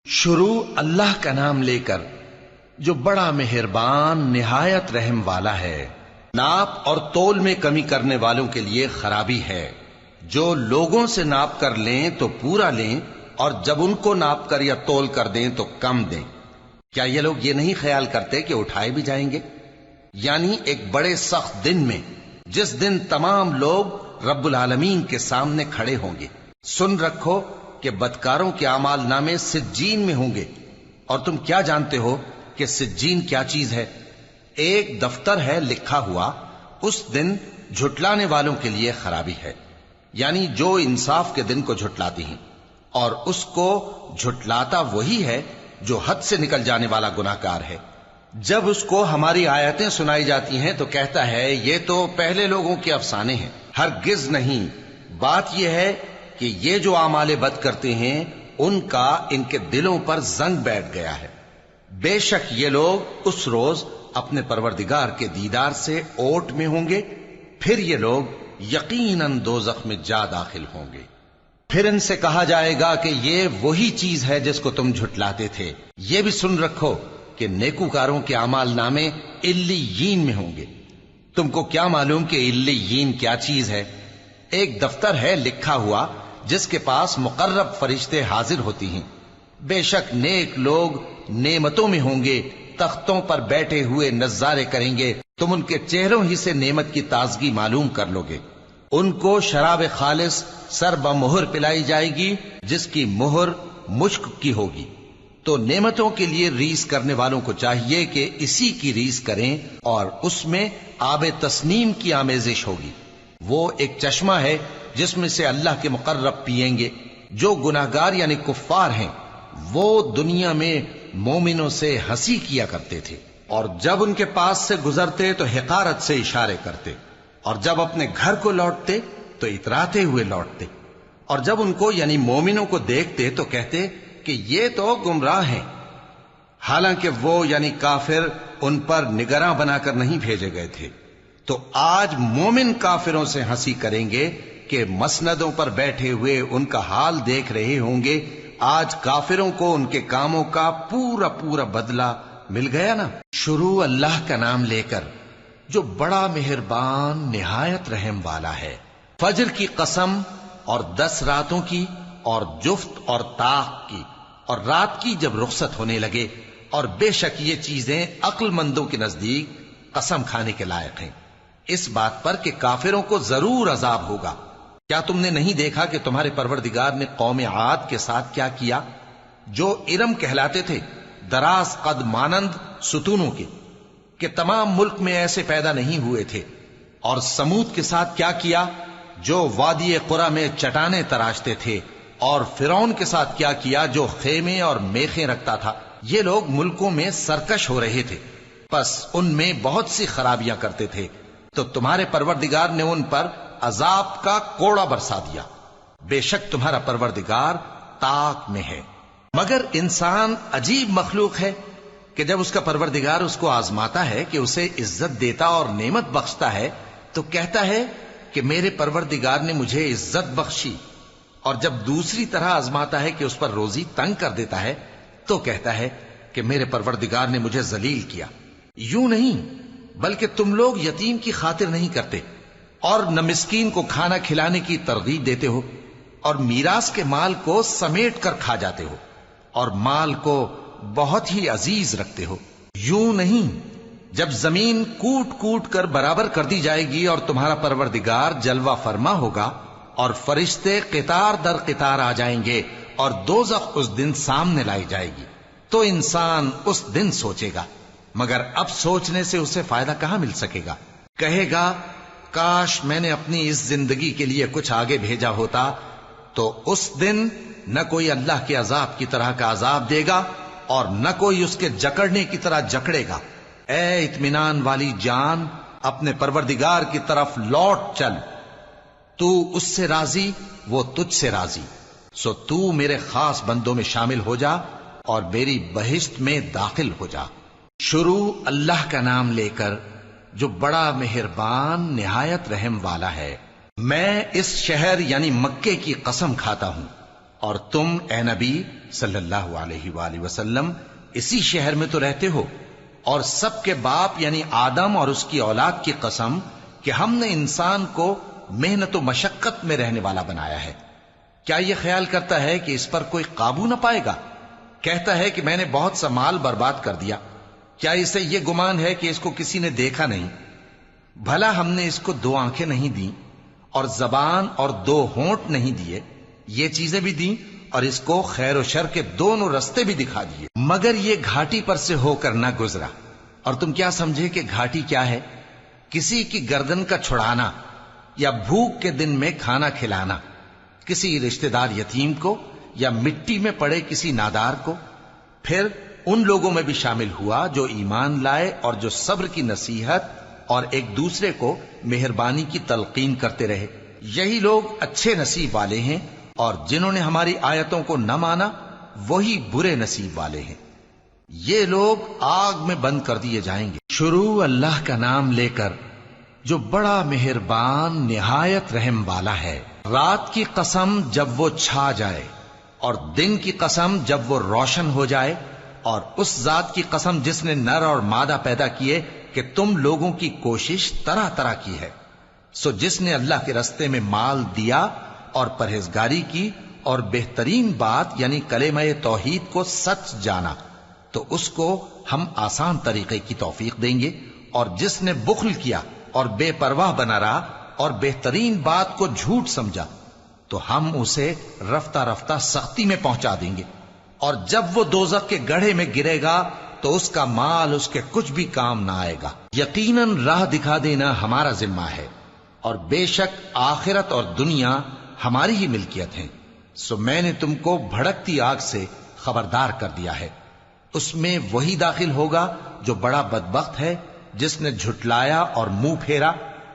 شروع اللہ کا نام لے کر جو بڑا مہربان نہایت رحم والا ہے۔ ناپ اور تول میں کمی کرنے والوں کے لیے خرابی ہے۔ جو لوگوں سے ناپ کر لیں تو پورا لیں، اور جب ان کو ناپ کر یا تول کر دیں تو کم دیں۔ کیا یہ لوگ یہ نہیں خیال کرتے کہ اٹھائے بھی جائیں گے؟ یعنی ایک بڑے سخت دن میں، جس دن تمام لوگ رب العالمین کے سامنے کھڑے ہوں گے۔ سن رکھو کہ بدکاروں کے اعمال نامے سجین میں ہوں گے، اور تم کیا جانتے ہو کہ سجین کیا چیز ہے؟ ایک دفتر ہے لکھا ہوا، اس دن جھٹلانے والوں کے لیے خرابی ہے، یعنی جو انصاف کے دن کو جھٹلاتی ہیں، اور اس کو جھٹلاتا وہی ہے جو حد سے نکل جانے والا گناہگار ہے۔ جب اس کو ہماری آیتیں سنائی جاتی ہیں تو کہتا ہے یہ تو پہلے لوگوں کے افسانے ہیں۔ ہرگز نہیں، بات یہ ہے کہ یہ جو اعمال بد کرتے ہیں ان کا ان کے دلوں پر زنگ بیٹھ گیا ہے۔ بے شک یہ لوگ اس روز اپنے پروردگار کے دیدار سے اوٹ میں ہوں گے، پھر یہ لوگ یقیناً دوزخ میں جا داخل ہوں گے۔ پھر ان سے کہا جائے گا کہ یہ وہی چیز ہے جس کو تم جھٹلاتے تھے۔ یہ بھی سن رکھو کہ نیکوکاروں کے اعمال نامے علیین میں ہوں گے۔ تم کو کیا معلوم کہ علیین کیا چیز ہے؟ ایک دفتر ہے لکھا ہوا جس کے پاس مقرب فرشتے حاضر ہوتی ہیں۔ بے شک نیک لوگ نعمتوں میں ہوں گے، تختوں پر بیٹھے ہوئے نظارے کریں گے، تم ان کے چہروں ہی سے نعمت کی تازگی معلوم کر لو گے۔ ان کو شراب خالص سر بمہر پلائی جائے گی، جس کی مہر مشک کی ہوگی۔ تو نعمتوں کے لیے ریس کرنے والوں کو چاہیے کہ اسی کی ریس کریں، اور اس میں آب تسنیم کی آمیزش ہوگی۔ وہ ایک چشمہ ہے جس میں سے اللہ کے مقرب پیئیں گے۔ جو گناہگار یعنی کفار ہیں وہ دنیا میں مومنوں سے ہنسی کیا کرتے تھے، اور جب ان کے پاس سے گزرتے تو حقارت سے اشارے کرتے، اور جب اپنے گھر کو لوٹتے تو اتراتے ہوئے لوٹتے، اور جب ان کو یعنی مومنوں کو دیکھتے تو کہتے کہ یہ تو گمراہ ہیں، حالانکہ وہ یعنی کافر ان پر نگراں بنا کر نہیں بھیجے گئے تھے۔ تو آج مومن کافروں سے ہنسی کریں گے کہ مسندوں پر بیٹھے ہوئے ان کا حال دیکھ رہے ہوں گے۔ آج کافروں کو ان کے کاموں کا پورا پورا بدلہ مل گیا نا۔ شروع اللہ کا نام لے کر جو بڑا مہربان نہایت رحم والا ہے۔ فجر کی قسم، اور 10 راتوں کی، اور جفت اور طاق کی، اور رات کی جب رخصت ہونے لگے، اور بے شک یہ چیزیں عقل مندوں کے نزدیک قسم کھانے کے لائق ہیں، اس بات پر کہ کافروں کو ضرور عذاب ہوگا۔ کیا تم نے نہیں دیکھا کہ تمہارے پروردگار نے قوم عاد کے ساتھ کیا کیا، جو ارم کہلاتے تھے، دراز قد مانند ستونوں کے، کہ تمام ملک میں ایسے پیدا نہیں ہوئے تھے؟ اور سمود کے ساتھ کیا کیا، جو وادی قرا میں چٹانیں تراشتے تھے؟ اور فرعون کے ساتھ کیا کیا، جو خیمے اور میخیں رکھتا تھا؟ یہ لوگ ملکوں میں سرکش ہو رہے تھے، پس ان میں بہت سی خرابیاں کرتے تھے، تو تمہارے پروردگار نے ان پر عذاب کا کوڑا برسا دیا۔ بے شک تمہارا پروردگار طاق میں ہے۔ مگر انسان عجیب مخلوق ہے کہ جب اس کا پروردگار اس کو آزماتا ہے کہ اسے عزت دیتا اور نعمت بخشتا ہے تو کہتا ہے کہ میرے پروردگار نے مجھے عزت بخشی، اور جب دوسری طرح آزماتا ہے کہ اس پر روزی تنگ کر دیتا ہے تو کہتا ہے کہ میرے پروردگار نے مجھے ذلیل کیا۔ یوں نہیں، بلکہ تم لوگ یتیم کی خاطر نہیں کرتے، اور نہ مسکین کو کھانا کھلانے کی ترغیب دیتے ہو، اور میراث کے مال کو سمیٹ کر کھا جاتے ہو، اور مال کو بہت ہی عزیز رکھتے ہو۔ یوں نہیں، جب زمین کوٹ کوٹ کر برابر کر دی جائے گی اور تمہارا پروردگار جلوہ فرما ہوگا، اور فرشتے قطار در قطار آ جائیں گے، اور دوزخ اس دن سامنے لائی جائے گی، تو انسان اس دن سوچے گا، مگر اب سوچنے سے اسے فائدہ کہاں مل سکے گا؟ کہے گا کاش میں نے اپنی اس زندگی کے لیے کچھ آگے بھیجا ہوتا، تو اس دن نہ کوئی اللہ کے عذاب کی طرح کا عذاب دے گا، اور نہ کوئی اس کے جکڑنے کی طرح جکڑے گا۔ اے اطمینان والی جان، اپنے پروردگار کی طرف لوٹ چل، تو اس سے راضی، وہ تجھ سے راضی، سو تو میرے خاص بندوں میں شامل ہو جا اور میری بہشت میں داخل ہو جا۔ شروع اللہ کا نام لے کر جو بڑا مہربان نہایت رحم والا ہے۔ میں اس شہر یعنی مکے کی قسم کھاتا ہوں، اور تم اے نبی صلی اللہ علیہ وآلہ وسلم اسی شہر میں تو رہتے ہو، اور سب کے باپ یعنی آدم اور اس کی اولاد کی قسم کہ ہم نے انسان کو محنت و مشقت میں رہنے والا بنایا ہے، کیا یہ خیال کرتا ہے کہ اس پر کوئی قابو نہ پائے گا؟ کہتا ہے کہ میں نے بہت سا مال برباد کر دیا، کیا اسے یہ گمان ہے کہ اس کو کسی نے دیکھا نہیں؟ بھلا ہم نے اس کو 2 آنکھیں نہیں دیں اور زبان اور 2 ہونٹ نہیں دیے؟ یہ چیزیں بھی دیں اور اس کو خیر و شر کے دونوں رستے بھی دکھا دیے، مگر یہ گھاٹی پر سے ہو کر نہ گزرا۔ اور تم کیا سمجھے کہ گھاٹی کیا ہے؟ کسی کی گردن کا چھڑانا یا بھوک کے دن میں کھانا کھلانا، کسی رشتہ دار یتیم کو یا مٹی میں پڑے کسی نادار کو۔ پھر ان لوگوں میں بھی شامل ہوا جو ایمان لائے اور جو صبر کی نصیحت اور ایک دوسرے کو مہربانی کی تلقین کرتے رہے، یہی لوگ اچھے نصیب والے ہیں، اور جنہوں نے ہماری آیتوں کو نہ مانا وہی برے نصیب والے ہیں، یہ لوگ آگ میں بند کر دیے جائیں گے۔ شروع اللہ کا نام لے کر جو بڑا مہربان نہایت رحم والا ہے۔ رات کی قسم جب وہ چھا جائے، اور دن کی قسم جب وہ روشن ہو جائے، اور اس ذات کی قسم جس نے نر اور مادہ پیدا کیے کہ تم لوگوں کی کوشش طرح طرح کی ہے۔ سو جس نے اللہ کے رستے میں مال دیا اور پرہیزگاری کی اور بہترین بات یعنی کلمہ توحید کو سچ جانا، تو اس کو ہم آسان طریقے کی توفیق دیں گے، اور جس نے بخل کیا اور بے پرواہ بنا رہا اور بہترین بات کو جھوٹ سمجھا، تو ہم اسے رفتہ رفتہ سختی میں پہنچا دیں گے، اور جب وہ دوزخ کے گڑھے میں گرے گا تو اس کا مال اس کے کچھ بھی کام نہ آئے گا۔ یقیناً راہ دکھا دینا ہمارا ذمہ ہے، اور بے شک آخرت اور دنیا ہماری ہی ملکیت ہیں، سو میں نے تم کو بھڑکتی آگ سے خبردار کر دیا ہے۔ اس میں وہی داخل ہوگا جو بڑا بدبخت ہے، جس نے جھٹلایا اور منہ پھیرا،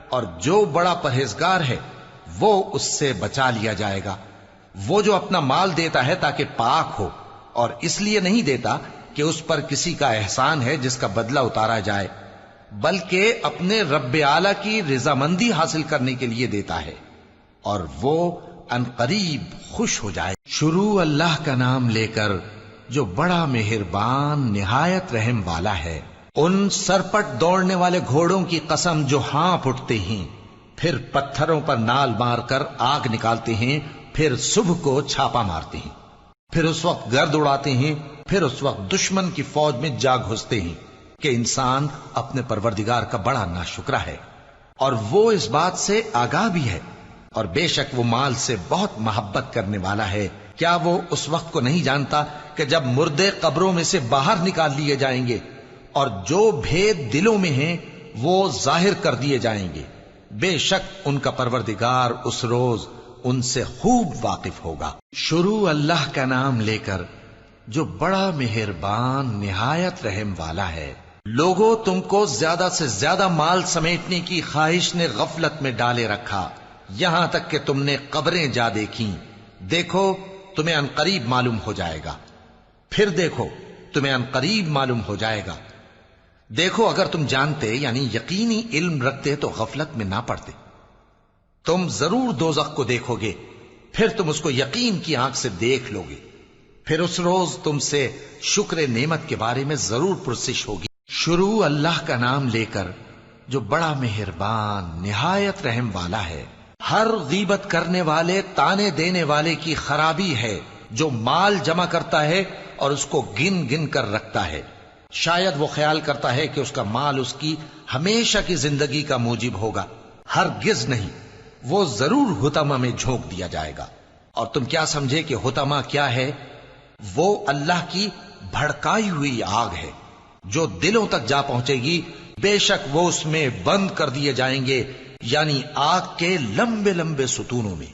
اور جو بڑا پرہیزگار ہے وہ اس سے بچا لیا جائے گا۔ وہ جو اپنا مال دیتا ہے تاکہ پاک ہو، اور اس لیے نہیں دیتا کہ اس پر کسی کا احسان ہے جس کا بدلہ اتارا جائے، بلکہ اپنے رب اعلیٰ کی رضامندی حاصل کرنے کے لیے دیتا ہے، اور وہ ان قریب خوش ہو جائے۔ شروع اللہ کا نام لے کر جو بڑا مہربان نہایت رحم والا ہے۔ ان سرپٹ دوڑنے والے گھوڑوں کی قسم جو ہانپ اٹھتے ہیں، پھر پتھروں پر نال مار کر آگ نکالتے ہیں، پھر صبح کو چھاپا مارتے ہیں، پھر اس وقت گرد اڑاتے ہیں، پھر اس وقت دشمن کی فوج میں جا گھستے ہیں کہ انسان اپنے پروردگار کا بڑا ناشکرا ہے، اور وہ اس بات سے آگاہ بھی ہے، اور بے شک وہ مال سے بہت محبت کرنے والا ہے۔ کیا وہ اس وقت کو نہیں جانتا کہ جب مردے قبروں میں سے باہر نکال لیے جائیں گے اور جو بھید دلوں میں ہیں وہ ظاہر کر دیے جائیں گے، بے شک ان کا پروردگار اس روز ان سے خوب واقف ہوگا۔ شروع اللہ کا نام لے کر جو بڑا مہربان نہایت رحم والا ہے۔ لوگوں، تم کو زیادہ سے زیادہ مال سمیٹنے کی خواہش نے غفلت میں ڈالے رکھا، یہاں تک کہ تم نے قبریں جا دیکھیں۔ دیکھو تمہیں عنقریب معلوم ہو جائے گا، پھر دیکھو تمہیں عنقریب معلوم ہو جائے گا۔ دیکھو اگر تم جانتے یعنی یقینی علم رکھتے تو غفلت میں نہ پڑتے۔ تم ضرور دوزخ کو دیکھو گے، پھر تم اس کو یقین کی آنکھ سے دیکھ لو گے، پھر اس روز تم سے شکر نعمت کے بارے میں ضرور پرسش ہوگی۔ شروع اللہ کا نام لے کر جو بڑا مہربان نہایت رحم والا ہے۔ ہر غیبت کرنے والے تانے دینے والے کی خرابی ہے جو مال جمع کرتا ہے اور اس کو گن گن کر رکھتا ہے، شاید وہ خیال کرتا ہے کہ اس کا مال اس کی ہمیشہ کی زندگی کا موجب ہوگا، ہرگز نہیں، وہ ضرور حطمہ میں جھونک دیا جائے گا۔ اور تم کیا سمجھے کہ حطمہ کیا ہے؟ وہ اللہ کی بھڑکائی ہوئی آگ ہے جو دلوں تک جا پہنچے گی، بے شک وہ اس میں بند کر دیے جائیں گے، یعنی آگ کے لمبے لمبے ستونوں میں۔